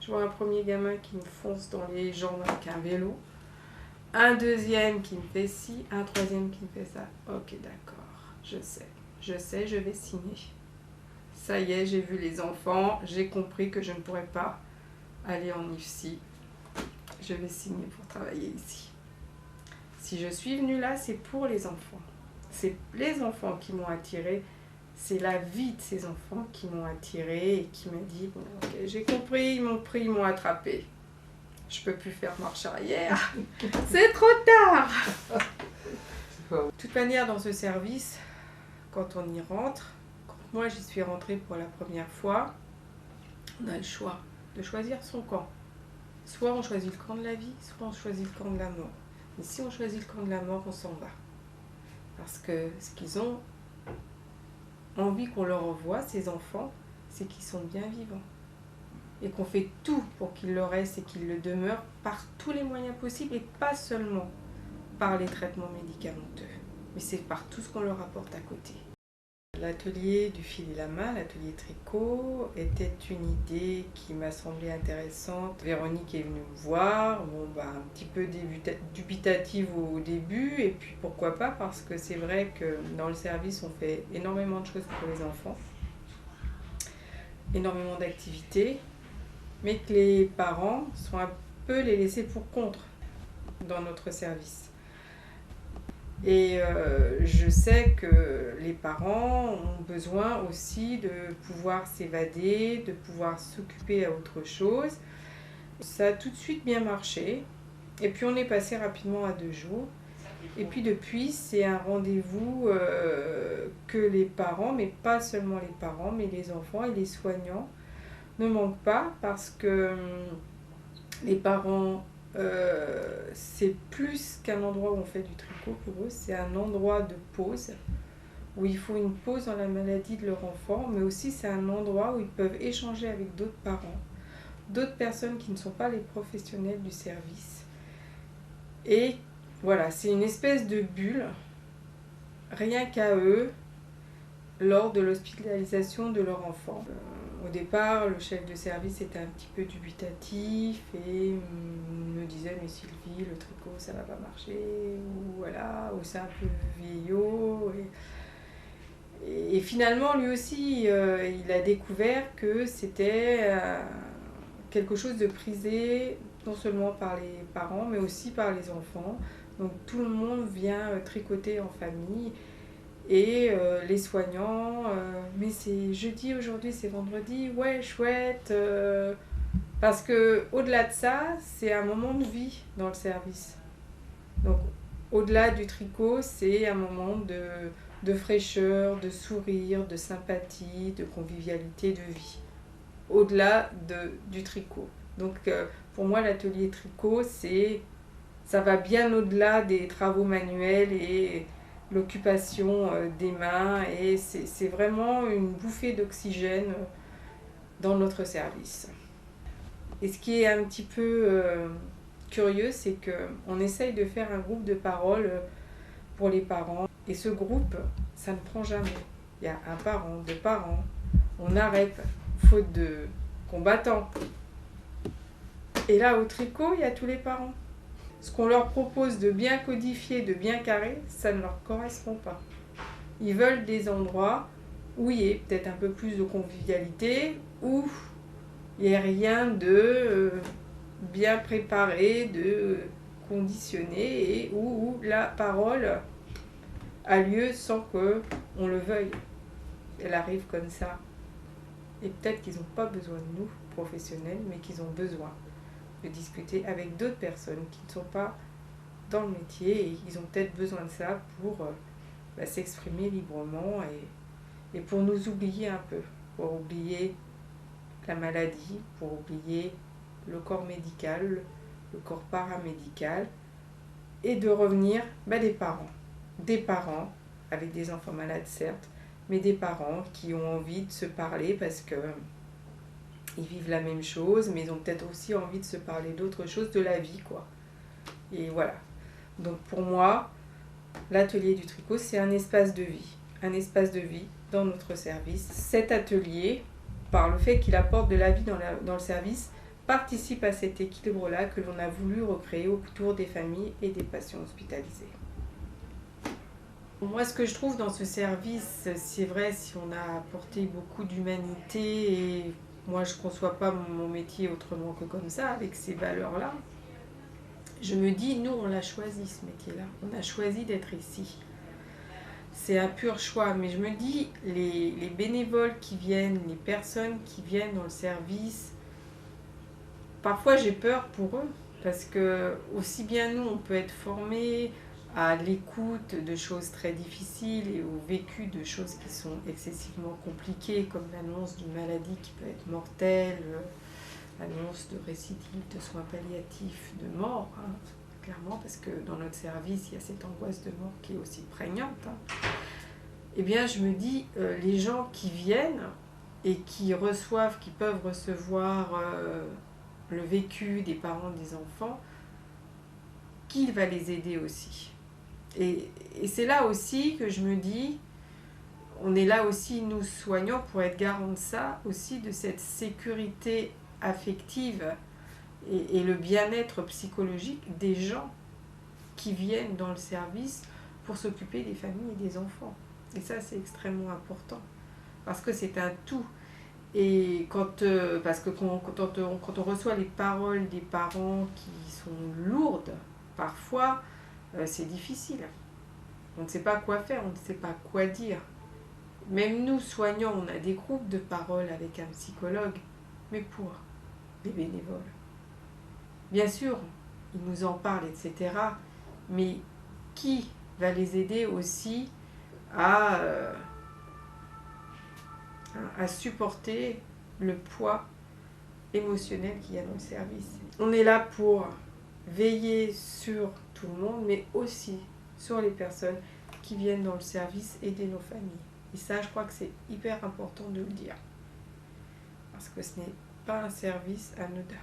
Je vois un premier gamin qui me fonce dans les jambes avec un vélo. Un deuxième qui me fait ci, un troisième qui me fait ça. Ok, d'accord, je sais, je vais signer. Ça y est, j'ai vu les enfants, j'ai compris que je ne pourrais pas aller en IFSI. Je vais signer pour travailler ici. Si je suis venue là, c'est pour les enfants. C'est les enfants qui m'ont attirée. C'est la vie de ces enfants qui m'ont attirée et qui m'a dit bon, ok, j'ai compris, ils m'ont pris, ils m'ont attrapé. Je peux plus faire marche arrière. C'est trop tard. De toute manière, dans ce service, quand on y rentre, quand moi j'y suis rentrée pour la première fois, on a le choix de choisir son camp. Soit on choisit le camp de la vie, soit on choisit le camp de la mort. Et si on choisit le camp de la mort, on s'en va. Parce que ce qu'ils ont envie qu'on leur envoie, ces enfants, c'est qu'ils sont bien vivants. Et qu'on fait tout pour qu'ils le restent et qu'ils le demeurent par tous les moyens possibles et pas seulement par les traitements médicamenteux. Mais c'est par tout ce qu'on leur apporte à côté. L'atelier du fil et la main, l'atelier tricot, était une idée qui m'a semblé intéressante. Véronique est venue me voir, un petit peu dubitative au début, et puis pourquoi pas, parce que c'est vrai que dans le service, on fait énormément de choses pour les enfants, énormément d'activités, mais que les parents sont un peu les laissés pour compte dans notre service. Et je sais que les parents ont besoin aussi de pouvoir s'évader, de pouvoir s'occuper à autre chose. Ça a tout de suite bien marché. Et puis on est passé rapidement à 2 jours. Et puis depuis, c'est un rendez-vous que les parents, mais pas seulement les parents, mais les enfants et les soignants ne manquent pas, parce que les parents, c'est plus qu'un endroit où on fait du tricot pour eux, c'est un endroit de pause, où il faut une pause dans la maladie de leur enfant, mais aussi c'est un endroit où ils peuvent échanger avec d'autres parents, d'autres personnes qui ne sont pas les professionnels du service. Et voilà, c'est une espèce de bulle, rien qu'à eux, lors de l'hospitalisation de leur enfant. Au départ, le chef de service était un petit peu dubitatif et me disait « Mais Sylvie, le tricot, ça va pas marcher » ou voilà, ou c'est un peu vieillot. Et finalement, lui aussi, il a découvert que c'était quelque chose de prisé, non seulement par les parents, mais aussi par les enfants. Donc tout le monde vient tricoter en famille. Et les soignants, mais c'est jeudi aujourd'hui, c'est vendredi, ouais, chouette. Parce que au-delà de ça, c'est un moment de vie dans le service. Donc au-delà du tricot, c'est un moment de fraîcheur, de sourire, de sympathie, de convivialité, de vie. Au-delà du tricot. Donc pour moi, l'atelier tricot, ça va bien au-delà des travaux manuels et l'occupation des mains, et c'est vraiment une bouffée d'oxygène dans notre service. Et ce qui est un petit peu curieux, c'est qu'on essaye de faire un groupe de parole pour les parents, et ce groupe, ça ne prend jamais. Il y a un parent, 2 parents, on arrête, faute de combattants. Et là, au tricot, il y a tous les parents. Ce qu'on leur propose de bien codifier, de bien carré, ça ne leur correspond pas. Ils veulent des endroits où il y ait peut-être un peu plus de convivialité, où il n'y ait rien de bien préparé, de conditionné, et où la parole a lieu sans qu'on le veuille. Elle arrive comme ça. Et peut-être qu'ils n'ont pas besoin de nous, professionnels, mais qu'ils ont besoin de discuter avec d'autres personnes qui ne sont pas dans le métier, et ils ont peut-être besoin de ça pour s'exprimer librement et pour nous oublier un peu, pour oublier la maladie, pour oublier le corps médical, le corps paramédical, et de revenir des parents avec des enfants malades certes, mais des parents qui ont envie de se parler parce que ils vivent la même chose, mais ils ont peut-être aussi envie de se parler d'autres choses, de la vie, quoi. Et voilà. Donc pour moi, l'atelier du tricot, c'est un espace de vie dans notre service. Cet atelier, par le fait qu'il apporte de la vie dans le service, participe à cet équilibre-là que l'on a voulu recréer autour des familles et des patients hospitalisés. Moi, ce que je trouve dans ce service, c'est vrai, si on a apporté beaucoup d'humanité, et moi je ne conçois pas mon métier autrement que comme ça, avec ces valeurs-là, je me dis, nous on l'a choisi ce métier-là, on a choisi d'être ici. C'est un pur choix, mais je me dis, les bénévoles qui viennent, les personnes qui viennent dans le service, parfois j'ai peur pour eux, parce que aussi bien nous, on peut être formés à l'écoute de choses très difficiles et au vécu de choses qui sont excessivement compliquées, comme l'annonce d'une maladie qui peut être mortelle, l'annonce de récidive, de soins palliatifs, de mort, hein, clairement, parce que dans notre service, il y a cette angoisse de mort qui est aussi prégnante. Hein. Eh bien, je me dis, les gens qui viennent et qui reçoivent, qui peuvent recevoir le vécu des parents, des enfants, qui va les aider aussi. Et c'est là aussi que je me dis, on est là aussi, nous soignants, pour être garant de ça, aussi de cette sécurité affective et le bien-être psychologique des gens qui viennent dans le service pour s'occuper des familles et des enfants. Et ça, c'est extrêmement important, parce que c'est un tout. Et parce que quand on reçoit les paroles des parents qui sont lourdes, parfois, c'est difficile. On ne sait pas quoi faire, on ne sait pas quoi dire. Même nous, soignants, on a des groupes de parole avec un psychologue, mais pour les bénévoles. Bien sûr, ils nous en parlent, etc. Mais qui va les aider aussi à supporter le poids émotionnel qu'il y a dans le service? On est là pour veiller sur tout le monde, mais aussi sur les personnes qui viennent dans le service aider nos familles. Et ça, je crois que c'est hyper important de le dire. Parce que ce n'est pas un service anodin.